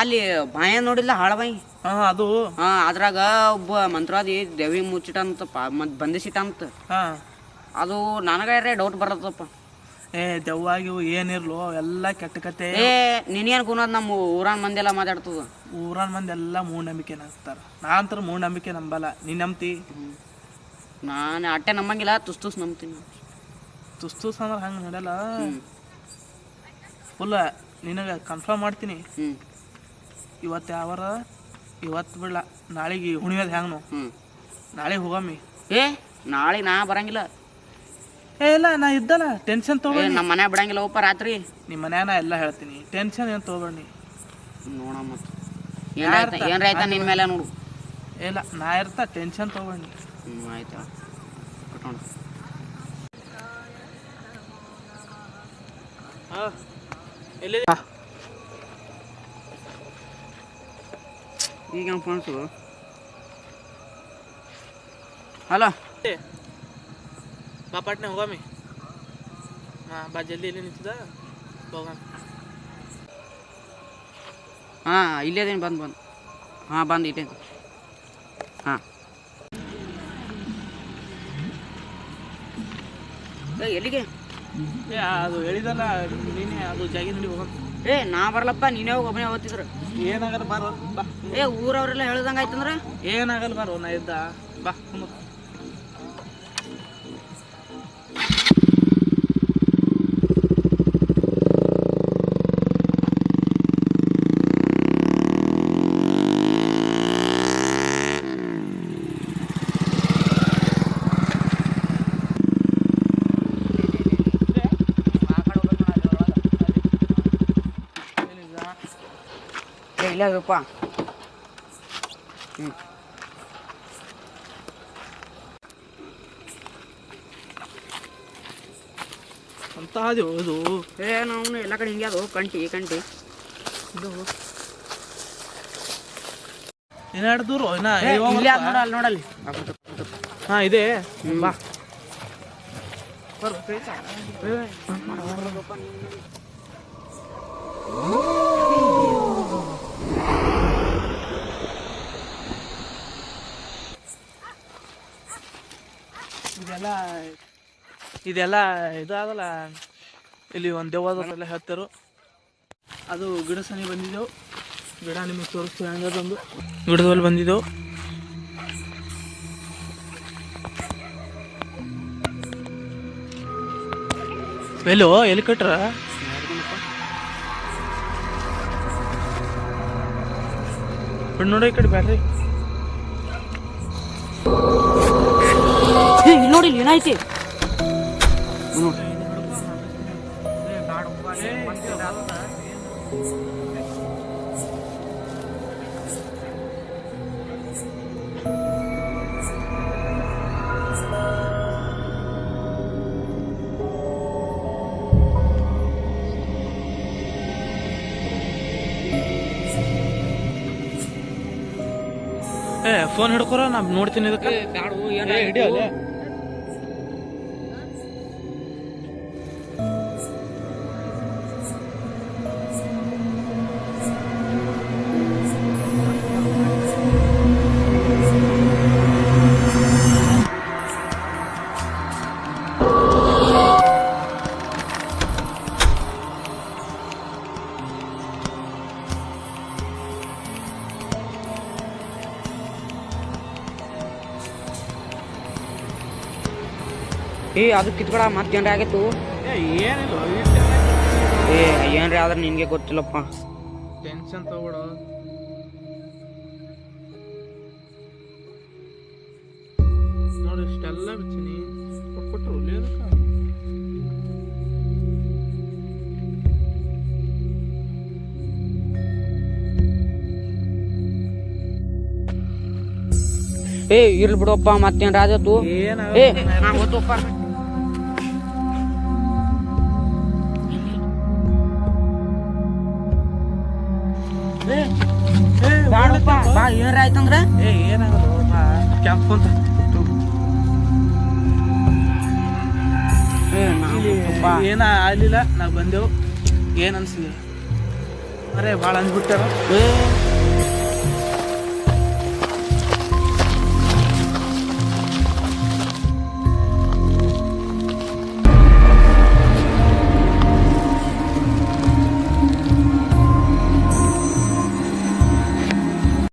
ಅಲ್ಲಿ ಬಾಯ ನೋಡಿಲ್ಲ ಹಾಳ ಬಾಯಿ. ಅದು ಅದ್ರಾಗ ಒಬ್ಬ ಮಂತ್ರವಾದಿ ದೇವಿ ಮುಚ್ಚಿಟ್ಟಂತಪ್ಪ ಮತ್ತು ಬಂಧಿಸಿಟ್ಟಂತ. ಅದು ನನಗಾರೆ ಡೌಟ್ ಬರತ್ತಪ್ಪ. ದೆವ್ವಾಗಿವು ಏನಿರ್ಲು ಎಲ್ಲ ಕೆಟ್ಟ ಕತೆ. ನಿನೇನು ಕುನೋದು ನಮ್ಮ ಊರಾನ ಮಂದಿ ಎಲ್ಲ ಮಾತಾಡ್ತದ. ಊರಾನ ಮಂದಿ ಎಲ್ಲ ಮೂಢನಂಬಿಕೆ ನಂಬ್ತಾರ. ನಾ ಅಂತರ ಮೂಢನಂಬಿಕೆ ನಂಬಲ್ಲ. ನೀ ನಂಬ್ತಿ? ನಾನು ಅಟ್ಟೆ ನಂಬಂಗಿಲ್ಲ, ತುಸ್ ನಂಬ್ತೀನಿ. ತುಸ್ ಅಂದ್ರೆ ಹಂಗೆ ನಡೆಯಲ್ಲ. ಫುಲ್ಲ ನಿನಗೆ ಕನ್ಫರ್ಮ್ ಮಾಡ್ತೀನಿ. ಇವತ್ತು ಯಾವಾರ ಇವತ್ತು ಬಿಡ್ಲ, ನಾಳೆಗೆ ಹುಣ್ಣಿಮೆದ ಹೆಂಗೆ ನಾಳೆ ಹೋಗಮ್ಮಿ. ನಾಳೆ ನಾ ಬರಂಗಿಲ್ಲ. ಇಲ್ಲ ನಾ ಇದ್ದಲ್ಲ, ಟೆನ್ಷನ್ ತೊಗೊಳ್ಳಿ. ನಮ್ಮ ಮನೆ ಬಿಡಂಗಿಲ್ಲ ಒಪ್ಪ ರಾತ್ರಿ. ನಿಮ್ಮ ಮನ್ಯಾನ ಎಲ್ಲ ಹೇಳ್ತೀನಿ, ಟೆನ್ಷನ್ ಏನು ತೊಗೊಳ್ಳಿ. ನೋಡ ಮತ್ತು ಏನಾಯ್ತಾ ನಿನ್ನ ಮೇಲೆ ನೋಡು. ಇಲ್ಲ ನಾ ಇರ್ತಾ, ಟೆನ್ಷನ್ ತೊಗೊಳ್ಳಿ. ಆಯ್ತಾ ಕಟ್ಟೋಣ. ಈಗ ಹೆಂಗೆ ಫೋನ್ಸು? ಹಲೋ ಬಾ ಪಾಟ್ನೆ ಹೋಗಮ್ಮಿ. ಬಾ ಜಲ್ದಿ ಇಲ್ಲಿ ನಿಂತಿದ ಹೋಗಮ್ಮ. ಇಲ್ಲೇ ಇದೀನಿ, ಬಂದು ಬಂದು ಇಟ್ಟೆ. ಎಲ್ಲಿಗೆ? ಅದು ಹೇಳಿದಲ್ಲ ನೀನೇ, ಅದು ಜಾಗಿ ನೋಡಿ ಹೋಗಮ್ಮ. ನಾ ಬರಲಪ್ಪ, ನೀನೇ ಹೋಗಿ ಒಬ್ಬನೇ ಹೋಗ್ತಿದ್ರು. ಏನಾಗಲ್ಲ ಬಾರೋ ಬಾ. ಊರವ್ರೆಲ್ಲ ಹೇಳ್ದಂಗೆ ಆಯ್ತಂದ್ರೆ ಏನಾಗಲ್ಲ ಬಾರೋ, ನಾ ಇದ್ದ ಬಾ. ಇಲ್ಲ ರೂಪ. ಅಂತ ಅದು ಇದು ನಾವು ಎಲ್ಲ ಕಡೆ ಹಿಂಗೆ ಅದು ಕಂಟಿ ಇದು ಏನಾಡು ದೂರ ನೋಡಲ್ಲಿ. ಇದೆ ಬಾ. ಇದೆಲ್ಲ ಇದಾದಲ್ಲ, ಇಲ್ಲಿ ಒಂದು ದೆವ್ವದೆಲ್ಲ ಹೇಳ್ತಾರೋ. ಅದು ಗಿಡ ಸನಿ ಬಂದಿದ್ದೆವು. ಗಿಡ ನಿಮಗೆ ತೋರಿಸ್ತೀವಿ. ಹಂಗದೊಂದು ಗಿಡದಲ್ಲಿ ಬಂದಿದ್ದೆವು. ಎಲ್ಲಿ ಕಟ್ರ? ನೋಡಿ ಈ ಕಡೆ ಬ್ಯಾಡ್ರಿ. ನೋಡಿ ಏನಾಯ್ತಿ? ಫೋನ್ ಹಿಡ್ಕೊರ, ನಾ ನೋಡ್ತೀನಿ. ಇದಕ್ಕೆ ಹಿಡಿಯೋಲ್ಲ. ಅದು ಕಿತ್ಕೊಳ ಮತ್ತೆ ಏನ್ರಿ ಆಗಿತ್ತು? ಏನ್ರಿ ಆದ್ರೆ ನಿನ್ಗೆ ಗೊತ್ತಿಲ್ಲಪ್ಪ. ಟೆನ್ಷನ್ ತಗೋಡ. ನೋಡಿ ಇಷ್ಟೆಲ್ಲ ಬಿಚ್ಚಿನಿ ಕೊಟ್ಬಿಟ್ರು. ಇರ್ಲಿ ಬಿಡಪ್ಪ, ಮತ್ತೇನ್ರಿ ಆದತ್ತು? ಗೊತ್ತಪ್ಪ. ಏನ್ರ ಆಯ್ತಂದ್ರ ಕ್ಯಾಂಪ್ ಏನ ಆಗ್ಲಿಲ್ಲ. ನಾವು ಬಂದೆವು. ಏನ್ ಅನ್ಸಿದೆ? ಅರೆ ಭಾಳ ಅಂದ್ಬಿಟ್ಟಾರ